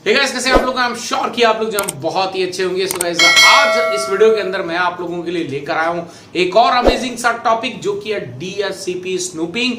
Hey guys, कैसे आप लोग? आई एम श्योर कि आप लोग जो बहुत ही अच्छे होंगे। सो गाइस, आज इस वीडियो के अंदर मैं आप लोगों के लिए लेकर आया हूं एक और अमेजिंग सा टॉपिक, जो कि है डीएचसीपी स्नूपिंग।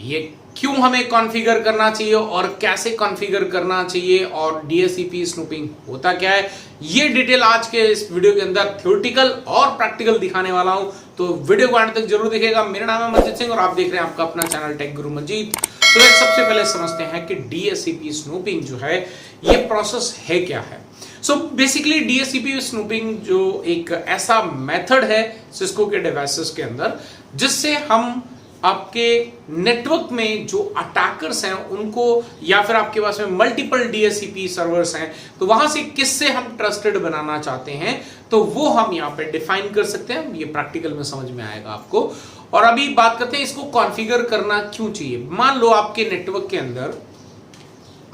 ये क्यों हमें कॉन्फ़िगर करना चाहिए और कैसे कॉन्फ़िगर करना चाहिए, और डीएचसीपी स्नूपिंग होता क्या है, ये डिटेल आज के इस वीडियो के अंदर थ्योरेटिकल और प्रैक्टिकल दिखाने वाला हूं। तो वीडियो को अंत तक जरूर देखिएगा। मेरा नाम है मंजीत सिंह और आप देख रहे हैं आपका अपना चैनल टेक गुरु मंजीत। तो सबसे पहले समझते हैं कि डीएचसीपी स्नूपिंग जो है ये प्रोसेस है क्या है। सो बेसिकली डीएचसीपी स्नूपिंग जो एक ऐसा मेथड है सिस्को के डिवाइसेस के अंदर, जिससे हम आपके नेटवर्क में जो अटैकर्स हैं उनको, या फिर आपके पास में मल्टीपल डीएचसीपी सर्वर्स हैं, तो वहां से किससे हम ट्रस्टेड बनाना चाहते हैं, तो वो हम यहाँ पे डिफाइन कर सकते हैं। ये प्रैक्टिकल में समझ में आएगा आपको। और अभी बात करते हैं इसको कॉन्फ़िगर करना क्यों चाहिए। मान लो आपके नेटवर्क के अंदर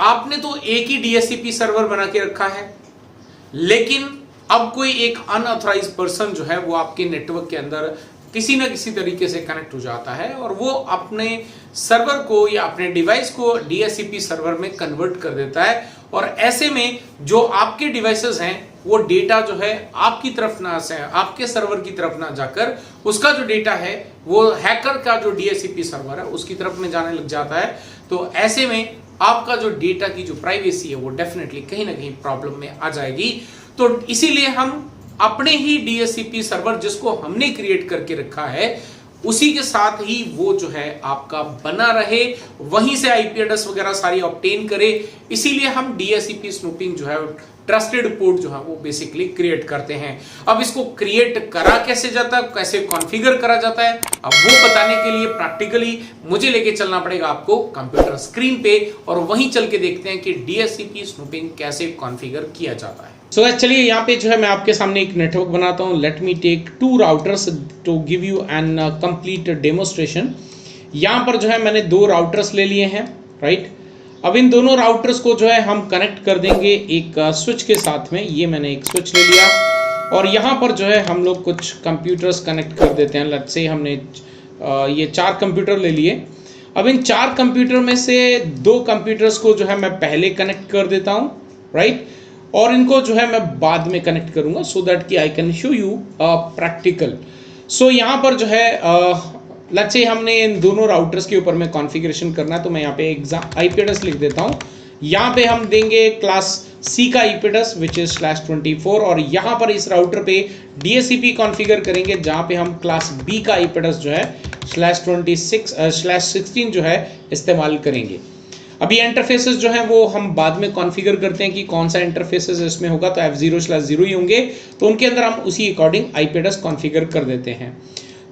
आपने तो एक ही डीएचसीपी सर्वर बना के रखा है, लेकिन अब कोई एक अनऑथराइज्ड पर्सन जो है वो आपके नेटवर्क के अंदर किसी ना किसी तरीके से कनेक्ट हो जाता है, और वो अपने सर्वर को या अपने डिवाइस को डीएचसीपी सर्वर में कन्वर्ट कर देता है। और ऐसे में जो आपके डिवाइसेस हैं वो डेटा जो है आपकी तरफ ना से, आपके सर्वर की तरफ ना जाकर, उसका जो डेटा है वो हैकर का जो डीएचसीपी सर्वर है उसकी तरफ में जाने लग जाता है। तो ऐसे में आपका जो डेटा की जो प्राइवेसी है वो डेफिनेटली कहीं ना कहीं प्रॉब्लम में आ जाएगी। तो इसीलिए हम अपने ही डीएचसीपी सर्वर, जिसको हमने क्रिएट करके रखा है, उसी के साथ ही वो जो है आपका बना रहे, वहीं से आईपी एड्रेस वगैरह सारी ऑब्टेन करे। इसीलिए हम डीएचसीपी स्नूपिंग जो है, ट्रस्टेड पोर्ट जो है वो बेसिकली क्रिएट करते हैं। अब इसको क्रिएट करा कैसे जाता है, कैसे कॉन्फ़िगर करा जाता है, अब वो बताने के लिए प्रैक्टिकली मुझे लेके चलना पड़ेगा आपको कंप्यूटर स्क्रीन पे, और वहीं चल के देखते हैं कि डीएचसीपी स्नूपिंग कैसे कॉन्फ़िगर किया जाता है। सो चलिए यहाँ पे जो है मैं आपके सामने एक नेटवर्क बनाता हूँ। Let me take 2 routers to give you an complete demonstration. यहाँ पर जो है मैंने 2 राउटर्स ले लिए हैं, राइट। अब इन दोनों राउटर्स को जो है हम कनेक्ट कर देंगे एक स्विच के साथ में। ये मैंने एक स्विच ले लिया, और यहाँ पर जो है हम लोग कुछ कंप्यूटर्स कनेक्ट कर देते हैं। लेट्स से हमने ये 4 कंप्यूटर ले लिए। अब इन 4 कंप्यूटर में से 2 कंप्यूटर्स को जो है मैं पहले कनेक्ट कर देता हूँ, राइट, और इनको जो है मैं बाद में कनेक्ट करूंगा, सो दैट कि I can show you practical. So यहाँ पर जो है लेट्स से हमने इन दोनों राउटर्स के ऊपर में कॉन्फ़िगरेशन करना है, तो मैं यहाँ पे आईपी एड्रेस लिख देता हूँ। यहाँ पे हम देंगे क्लास सी का आईपी एड्रेस विच इज /24, और यहाँ पर इस राउटर पे डीएचसीपी कॉन्फ़िगर करेंगे, जहाँ पे हम क्लास बी का आईपी एड्रेस जो है /16 जो है इस्तेमाल करेंगे। अभी इंटरफेसेस जो हैं वो हम बाद में कॉन्फ़िगर करते हैं कि कौन सा इंटरफेसेस इसमें होगा, तो F0/0 ही होंगे, तो उनके अंदर हम उसी अकॉर्डिंग आईपी एड्रेस कॉन्फ़िगर कर देते हैं।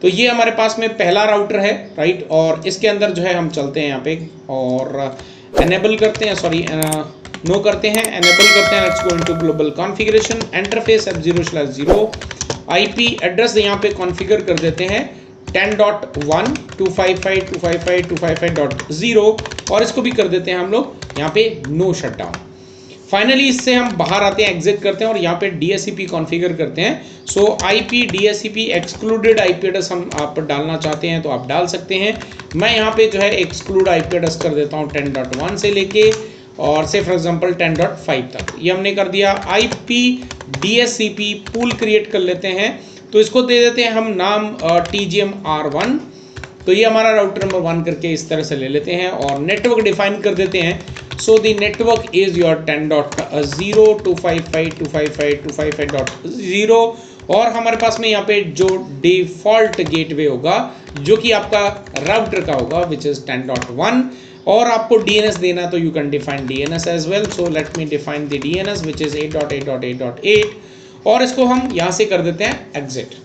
तो ये हमारे पास में पहला राउटर है, राइट, और इसके अंदर जो है हम चलते हैं यहाँ पे और एनेबल करते हैं, सॉरी नो करते हैं, एनेबल करते हैं। Let's go into global configuration, interface F0/0, IP address यहाँ पे कॉन्फ़िगर कर देते हैं 10.1.255.255.255.0, और इसको भी कर देते हैं हम लोग यहाँ पे नो शटडाउन। फाइनली इससे हम बाहर आते हैं, एग्जिट करते हैं, और यहाँ पे डीएचसीपी कॉन्फ़िगर करते हैं। सो IP DHCP excluded IP address हम आप डालना चाहते हैं तो आप डाल सकते हैं। मैं यहाँ पे जो है एक्सक्लूड आईपी एड्रेस कर देता हूँ 10.1 से लेके और से फॉर एग्जाम्पल 10.5 तक। ये हमने कर दिया। आईपी डीएचसीपी पूल क्रिएट कर लेते हैं, तो इसको दे देते हैं हम नाम TGM-R1। तो ये हमारा राउटर नंबर 1 करके इस तरह से ले लेते हैं, और नेटवर्क डिफाइन कर देते हैं। So the network is your 10.0.255.255.255.0, और हमारे पास में यहाँ पे जो डिफॉल्ट गेटवे होगा जो कि आपका राउटर का होगा विच इज 10.1, और आपको DNS देना तो you can define DNS as well. So let me define the DNS which is 8.8.8.8, और इसको हम यहाँ से कर देते हैं एग्जिट।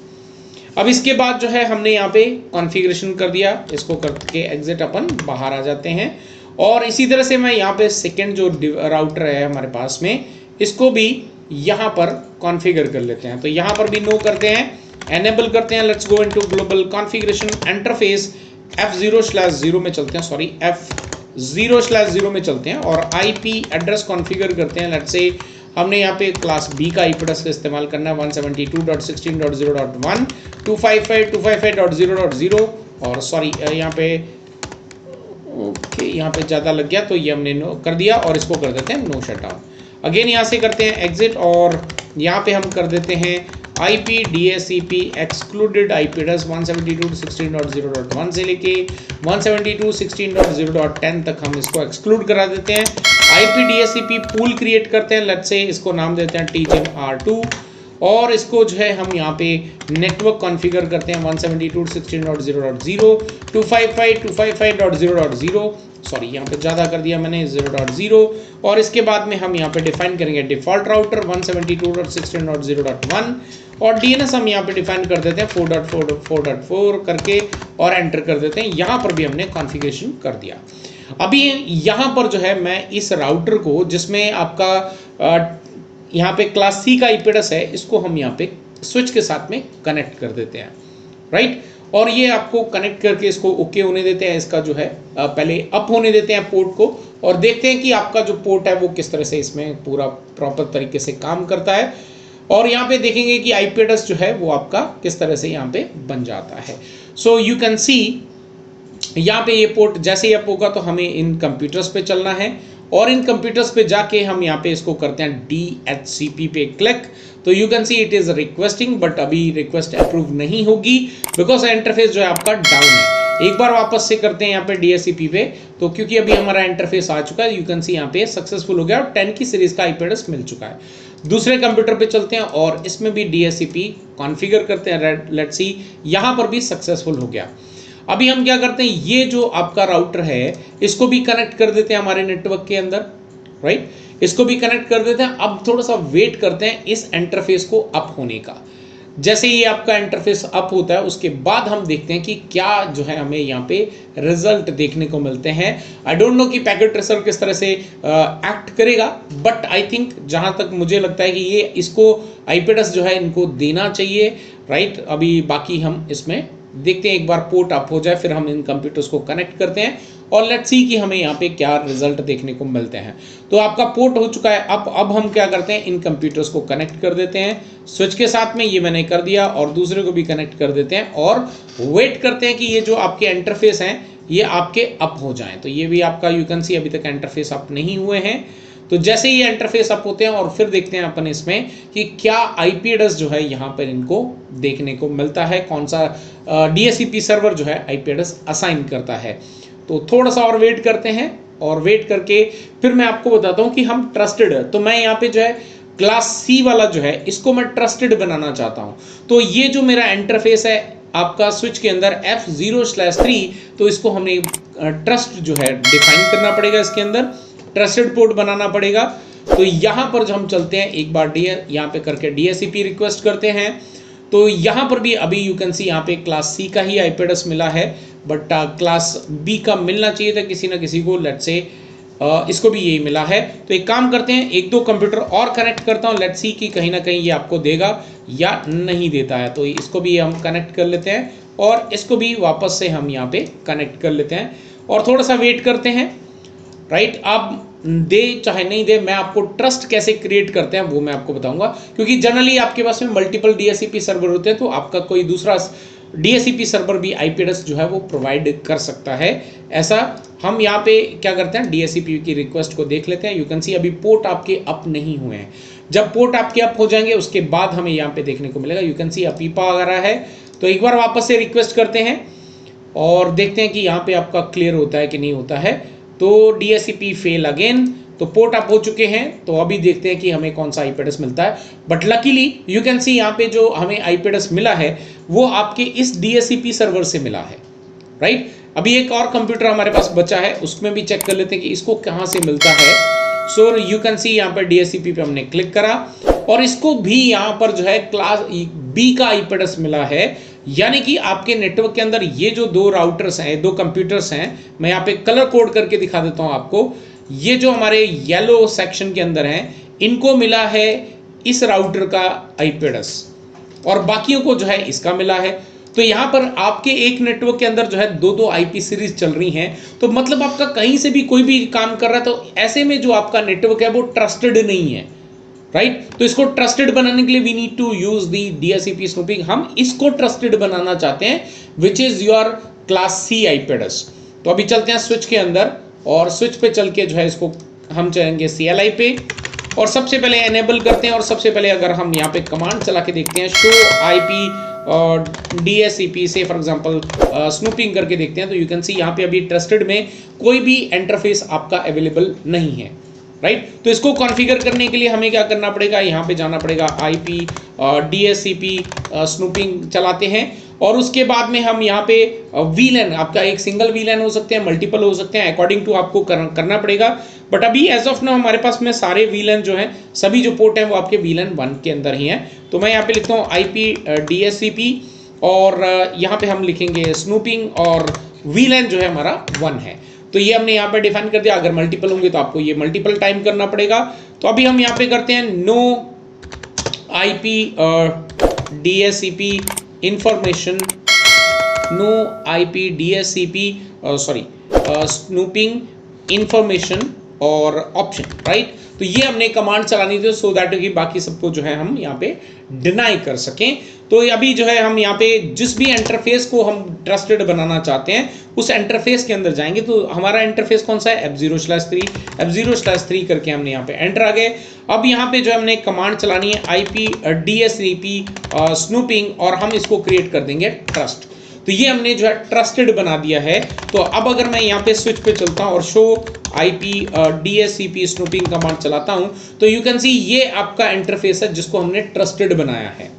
अब इसके बाद जो है हमने यहाँ पे कॉन्फ़िगरेशन कर दिया, इसको करके एग्जिट अपन बाहर आ जाते हैं। और इसी तरह से मैं यहाँ पे सेकंड जो राउटर है हमारे पास में, इसको भी यहाँ पर कॉन्फ़िगर कर लेते हैं। तो यहाँ पर भी नो करते हैं, एनेबल करते हैं। Let's go into global configuration, interface F0/0 में चलते हैं, सॉरी F0/0 में चलते हैं, और आईपी एड्रेस कॉन्फ़िगर करते हैं। लेट्स से हमने यहाँ पे क्लास बी का आईपी एड्रेस का इस्तेमाल करना है 172.16.0.1 255.255.0.0, और सॉरी यहाँ पे ओके यहाँ पे ज़्यादा लग गया, तो ये हमने नो कर दिया, और इसको कर देते हैं नो शटडाउन। अगेन यहाँ से करते हैं एग्जिट और यहाँ पे हम कर देते हैं IP DSCP excluded IP address 172.16.0.1 से लेके 172.16.0.10 तक हम इसको एक्सक्लूड करा देते हैं। IP DSCP पूल क्रिएट करते हैं, लेट्स से इसको नाम देते हैं TGEM-R2 और इसको जो है हम यहाँ पे नेटवर्क कॉन्फ़िगर करते हैं 172.16.0.0 255.255.0.0 सॉरी यहाँ पे ज़्यादा कर दिया मैंने 0.0 और इसके बाद में हम यहाँ पे डिफाइन करेंगे डिफ़ॉल्ट राउटर 172.16.0.1 और DNS हम यहाँ पे डिफाइन कर देते हैं 4.4.4 करके और एंटर कर देते हैं। यहाँ पर भी हमने कॉन्फ़िगरेशन कर दिया। अभी यहाँ पर जो है मैं इस राउटर को जिसमें आपका यहाँ पे क्लास C का IP एड्रेस है इसको हम यहाँ पे स्विच के साथ में कनेक्ट कर देते हैं, राइट। और ये आपको कनेक्ट करके इसको ओके होने देते हैं, इसका जो है पहले अप होने देते हैं पोर्ट को और देखते हैं कि आपका जो पोर्ट है वो किस तरह से इसमें पूरा प्रॉपर तरीके से काम करता है। और यहाँ पे देखेंगे कि IP एड्रेस जो है वो आपका किस तरह से यहाँ पे बन जाता है। सो यू कैन सी यहाँ पे ये पोर्ट जैसे ही अप होगा तो हमें इन कंप्यूटर्स पे चलना है और इन कंप्यूटर्स पे जाके हम यहाँ पे इसको करते हैं DHCP पे क्लिक। तो you can see it is requesting but अभी रिक्वेस्ट अप्रूव नहीं होगी बिकॉज इंटरफेस जो है आपका डाउन है। एक बार वापस से करते हैं यहाँ पे DHCP पे तो क्योंकि अभी हमारा इंटरफेस आ चुका है, यू कैन सी यहाँ पे सक्सेसफुल हो गया और 10 की सीरीज का IP एड्रेस मिल चुका है। दूसरे कंप्यूटर पे चलते हैं और इसमें भी DHCP कॉन्फ़िगर करते हैं, लेट्स सी यहाँ पर भी सक्सेसफुल हो गया। अभी हम क्या करते हैं, ये जो आपका राउटर है इसको भी कनेक्ट कर देते हैं हमारे नेटवर्क के अंदर, राइट। इसको भी कनेक्ट कर देते हैं। अब थोड़ा सा वेट करते हैं इस इंटरफेस को अप होने का। जैसे ही आपका इंटरफेस अप होता है उसके बाद हम देखते हैं कि क्या जो है हमें यहाँ पे रिजल्ट देखने को मिलते हैं। आई डोंट नो कि पैकेट ट्रेसर किस तरह से एक्ट करेगा बट आई थिंक जहाँ तक मुझे लगता है कि ये इसको IP एड्रेस जो है इनको देना चाहिए, राइट। अभी बाकी हम इसमें देखते हैं, एक बार पोर्ट अप हो जाए फिर हम इन कंप्यूटर्स को कनेक्ट करते हैं और लेट्स सी कि हमें यहाँ पे क्या रिजल्ट देखने को मिलते हैं। तो आपका पोर्ट हो चुका है अब हम क्या करते हैं, इन कंप्यूटर्स को कनेक्ट कर देते हैं स्विच के साथ में। ये मैंने कर दिया और दूसरे को भी कनेक्ट कर देते हैं और वेट करते हैं कि ये जो आपके इंटरफेस हैं ये आपके अप हो जाएं। तो ये भी आपका यू कैन सी अभी तक इंटरफेस अप नहीं हुए हैं। तो जैसे ही इंटरफेस अप होते हैं और फिर देखते हैं अपन इसमें कि क्या IP एड्रेस जो है यहाँ पर इनको देखने को मिलता है, कौन सा DHCP सर्वर जो है IP एड्रेस असाइन करता है। तो थोड़ा सा और वेट करते हैं और वेट करके फिर मैं आपको बताता हूँ कि हम ट्रस्टेड, तो मैं यहाँ पे जो है क्लास C वाला जो है इसको मैं ट्रस्टेड बनाना चाहता हूँ। तो ये जो मेरा इंटरफेस है आपका स्विच के अंदर F0/3, तो इसको हमें ट्रस्ट जो है डिफाइन करना पड़ेगा, इसके अंदर ट्रस्टेड पोर्ट बनाना पड़ेगा। तो यहाँ पर जो हम चलते हैं एक बार यहाँ पे करके DHCP रिक्वेस्ट करते हैं। तो यहाँ पर भी अभी यू कैन सी यहाँ पे क्लास C का ही IP एड्रेस मिला है बट क्लास B का मिलना चाहिए था किसी ना किसी को, लेट्स से इसको भी यही मिला है। तो एक काम करते हैं, एक दो कंप्यूटर और कनेक्ट करता हूँ, लेट्स सी कि कहीं ना कहीं ये आपको देगा या नहीं देता है। तो इसको भी हम कनेक्ट कर लेते हैं और इसको भी वापस से हम यहाँ पे कनेक्ट कर लेते हैं और थोड़ा सा वेट करते हैं, राइट। अब दे चाहे नहीं दे, मैं आपको ट्रस्ट कैसे क्रिएट करते हैं वो मैं आपको बताऊंगा, क्योंकि जनरली आपके पास में मल्टीपल DHCP सर्वर होते हैं तो आपका कोई दूसरा DHCP सर्वर भी IP एड्रेस जो है वो प्रोवाइड कर सकता है। ऐसा हम यहाँ पे क्या करते हैं, DHCP की रिक्वेस्ट को देख लेते हैं। यू कैन सी अभी पोर्ट आपके अप नहीं हुए हैं। जब पोर्ट आपके अप हो जाएंगे उसके बाद हमें यहाँ पे देखने को मिलेगा, यू कैन सी अपीपा आ रहा है। तो एक बार वापस से रिक्वेस्ट करते हैं और देखते हैं कि यहाँ पे आपका क्लियर होता है कि नहीं होता है। तो DHCP फेल अगेन, तो पोर्ट अप हो चुके हैं। तो अभी देखते हैं कि हमें कौन सा IP एड्रेस मिलता है। But luckily you can see यहाँ पे जो हमें IP एड्रेस मिला है वो आपके इस DHCP सर्वर से मिला है, राइट। अभी एक और कंप्यूटर हमारे पास बचा है, उसमें भी चेक कर लेते हैं कि इसको कहाँ से मिलता है। सो यू कैन सी यहाँ पर DHCP पे हमने क्लिक करा और इसको भी यहाँ पर जो है क्लास B का IP एड्रेस मिला है। यानी कि आपके नेटवर्क के अंदर ये जो दो राउटर्स हैं, दो कंप्यूटर्स हैं, मैं यहाँ पे कलर कोड करके दिखा देता हूँ आपको। ये जो हमारे येलो सेक्शन के अंदर हैं इनको मिला है इस राउटर का IP एड्रेस और बाकियों को जो है इसका मिला है। तो यहाँ पर आपके एक नेटवर्क के अंदर जो है दो दो IP सीरीज चल रही हैं, तो मतलब आपका कहीं से भी कोई भी काम कर रहा है तो ऐसे में जो आपका नेटवर्क है वो ट्रस्टेड नहीं है, राइट। तो इसको ट्रस्टेड बनाने के लिए we need to use the DHCP snooping. हम इसको ट्रस्टेड बनाना चाहते हैं which is your class C IP address. तो अभी चलते हैं स्विच के अंदर और स्विच पे चल के जो है इसको हम चलेंगे CLI पे और सबसे पहले एनेबल करते हैं और सबसे पहले अगर हम यहाँ पे कमांड चला के देखते हैं शो आईपी और DSCP से फॉर एग्जांपल स्नूपिंग करके देखते हैं, तो यू कैन सी यहाँ पे अभी ट्रस्टेड में कोई भी इंटरफेस आपका अवेलेबल नहीं है, राइट। तो इसको कॉन्फ़िगर करने के लिए हमें क्या करना पड़ेगा, यहाँ पे जाना पड़ेगा IP DSCP स्नूपिंग चलाते हैं और उसके बाद में हम यहाँ पे VLAN, आपका एक सिंगल VLAN हो सकते हैं, मल्टीपल हो सकते हैं, अकॉर्डिंग टू आपको करना पड़ेगा। बट अभी एज ऑफ नाउ हमारे पास में सारे VLAN जो हैं, सभी जो पोर्ट हैं वो आपके VLAN 1 के अंदर ही हैं। तो मैं यहाँ पे लिखता हूँ IP DSCP और यहाँ पे हम लिखेंगे स्नूपिंग और VLAN जो है हमारा 1 है। तो ये हमने यहाँ पे डिफाइन कर दिया। अगर मल्टीपल होंगे तो आपको ये मल्टीपल टाइम करना पड़ेगा। तो अभी हम यहाँ पे करते हैं no IP DSCP information, no IP DSCP snooping information और ऑप्शन, राइट। तो ये हमने कमांड चलानी थी सो दैट कि बाकी सबको जो है हम यहाँ पे डिनाई कर सकें। तो अभी जो है हम यहाँ पे जिस भी इंटरफेस को हम ट्रस्टेड बनाना चाहते हैं उस इंटरफेस के अंदर जाएंगे। तो हमारा इंटरफेस कौन सा है, F0/3 करके हमने यहाँ पे एंटर आ गए। अब यहाँ पे जो हमने कमांड चलानी है IP DSCP स्नूपिंग और हम इसको क्रिएट कर देंगे ट्रस्ट। तो ये हमने जो है ट्रस्टेड बना दिया है। तो अब अगर मैं यहाँ पे स्विच पे चलता हूँ और show IP DSCP snooping command चलाता हूँ तो यू कैन सी ये आपका इंटरफेस है जिसको हमने ट्रस्टेड बनाया है,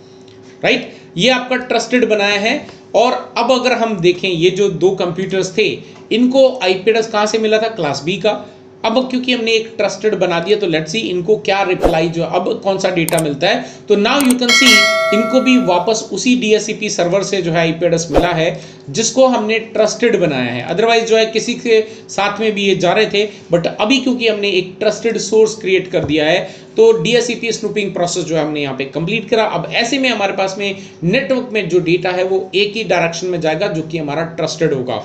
राइट। ये आपका ट्रस्टेड बनाया है। और अब अगर हम देखें ये जो दो कंप्यूटर्स थे इनको IP एड्रेस कहाँ से मिला था, क्लास B का। अब क्योंकि हमने एक ट्रस्टेड बना दिया तो लेट्स सी इनको क्या रिप्लाई जो अब कौन सा डेटा मिलता है। तो नाउ यू कैन सी इनको भी वापस उसी DSCP सर्वर से जो है IP एड्रेस मिला है जिसको हमने ट्रस्टेड बनाया है। अदरवाइज जो है किसी के साथ में भी ये जा रहे थे, बट अभी क्योंकि हमने एक ट्रस्टेड सोर्स क्रिएट कर दिया है तो DSCP स्नूपिंग प्रोसेस जो है हमने यहाँ पे कंप्लीट करा। अब ऐसे में हमारे पास में नेटवर्क में जो डेटा है वो एक ही डायरेक्शन में जाएगा जो कि हमारा ट्रस्टेड होगा।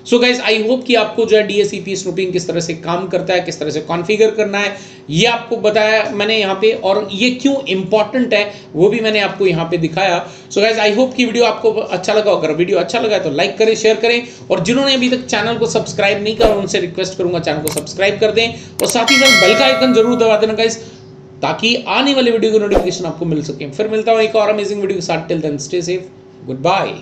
सो गाइज आई होप कि आपको जो है DSCP स्नूपिंग किस तरह से काम करता है, किस तरह से कॉन्फ़िगर करना है, ये आपको बताया मैंने यहाँ पे, और ये क्यों इंपॉर्टेंट है वो भी मैंने आपको यहाँ पे दिखाया। सो गाइज आई होप कि वीडियो आपको अच्छा लगा। अगर वीडियो अच्छा लगा तो लाइक करें, शेयर करें, और जिन्होंने अभी तक चैनल को सब्सक्राइब नहीं करा उनसे रिक्वेस्ट करूंगा चैनल को सब्सक्राइब कर दें और साथ ही साथ बेल का आइकन जरूर दबा देना गाइज, ताकि आने वाले वीडियो की नोटिफिकेशन आपको मिल सके। फिर मिलता हूँ एक और अमेजिंग वीडियो के साथ। Till then stay safe, good bye.